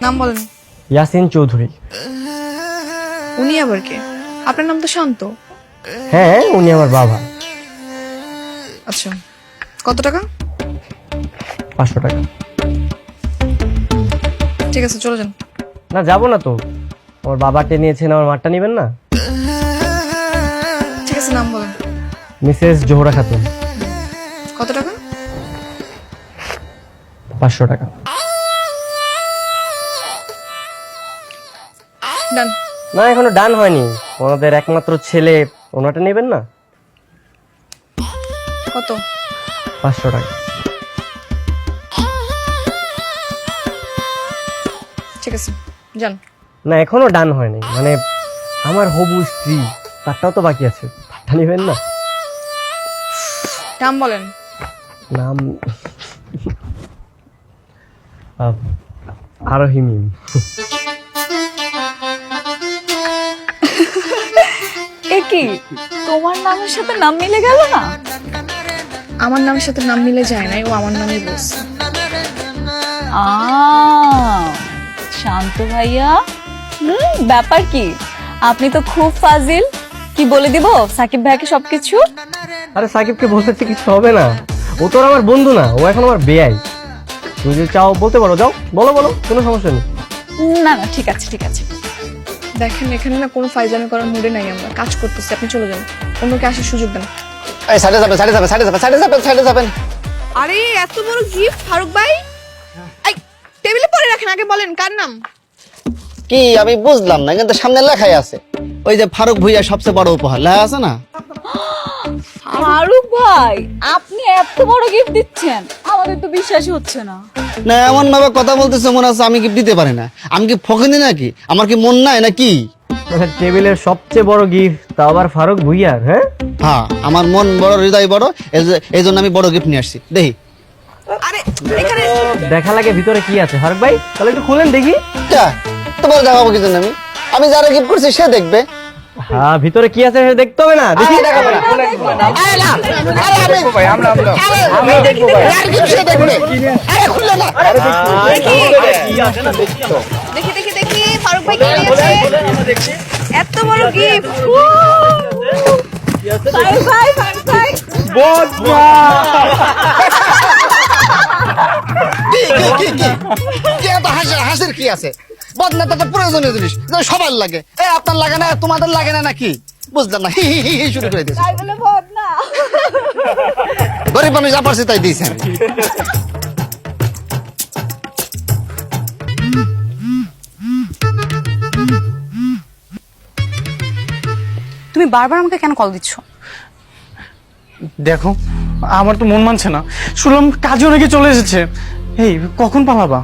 নাম বলেন। ইয়াসিন চৌধুরী। উনি আবার কে? আপনার নাম তো শান্ত। হ্যাঁ, উনি আমার বাবা। আচ্ছা, কত টাকা? 500 টাকা। ঠিক আছে, চলে যান। না, যাবো না তো। আমার বাবাকে নিয়েছেন, আমার মারটা নেবেন না? ঠিক আছে, নাম বলেন। মিসেস জোহরা খাতুন। কত টাকা? 500 টাকা। ডান। না, এখনো ডান হয়নি। ওনাদের একমাত্র ছেলে, ওনাটা নেবেন না? কত? 500 টাকা। ঠিক আছে, যান। না, এখনো ডান হয়নি। মানে আমার হবু স্ত্রী, তারটাও তো বাকি আছে, তারটা নেবেন না? নাম বলেন। নাম আরোহী মিম। এ কি, তোমার নামের সাথে নাম মিলে গেল না? আমার নামের সাথে নাম মিলে যায় নাই, ও আমার নামই বলছে। শান্ত ভাইয়া, ব্যাপার কি? আপনি তো খুব ফাজিল। কি বলে দিব সাকিব ভাইকে সবকিছু? আরে সাকিবকে বলতেছে কিছু হবে না, ও তো আর আমার বন্ধু না, ও এখন আমার বেয়াই। তুমি যদি চাও বলতে পারো, যাও বলো বলো, কোনো সমস্যা নেই। না না, ঠিক আছে ঠিক আছে। দেখেন, এখানে না কোনো ফাইজলামি করার মুডে নাই, আমরা কাজ করতেছি। আপনি চলে যান, অন্যকে আসার সুযোগ দেন। এই সাইডে যাবেন। আরে এত বড় গিফট ফারুক ভাই, এই টেবিলে পরে রাখেন। আগে বলেন কার নাম? কি আমি বুঝলাম না, কিন্তু সামনে লেখাই আছে, ওই যে ফারুক ভুইয়া সবচেয়ে বড় উপহার লেখা আছে না? ফারুক ভাই, আপনি এত বড় গিফট দিচ্ছেন, আমাদের তো বিশ্বাসই হচ্ছে না। না, এমন ভাবে কথা বলতেছে মনে হচ্ছে আমি গিফট দিতে পারি না। আমি কি ফকিনি নাকি? আমার কি মন নাই নাকি? টেবিলের সবচেয়ে বড় গিফট, তা আবার ফারুক ভুইয়ার? হ্যাঁ হ্যাঁ, আমার মন বড়, হৃদয় বড়, এই জন্য আমি বড় গিফট নিয়ে আসছি। দেখি আরে এখানে দেখা লাগে ভিতরে কি আছে। ফারুক ভাই, তাহলে একটু খুলেন দেখি। তোমার দেখাবো কি জন্য? আমি যারা গিফট করছি সে দেখবে। হ্যাঁ, ভিতরে কি আছে সেটা দেখতে হবে না? দেখি। আমি দেখাবো না। আমি দেখবো ভাই। আর গিফট সে দেখবে। আরে খুললে না। দেখি দেখি দেখি ফারুক ভাই কি নিয়েছে? এত বড় গিফট। ফারুক ভাই, ফারুক ভাই, কি এত হাসির কি আছে? বদনাটা তো প্রয়োজনীয় জিনিস, সবার লাগে। আপনার লাগে না, তোমাদের লাগে না নাকি? বুঝলাম না। হি হি হি হি শুরু করে দিয়েছে। তাই বলে ভোট না। গরিব মানুষ যা পারছি তাই দিয়েছেন। তুমি বারবার আমাকে কেন কল দিচ্ছ? দেখো, আমার তো মন মানছে না। শুনলাম কাজও নাকি চলে এসেছে। এই কখন পালাবা?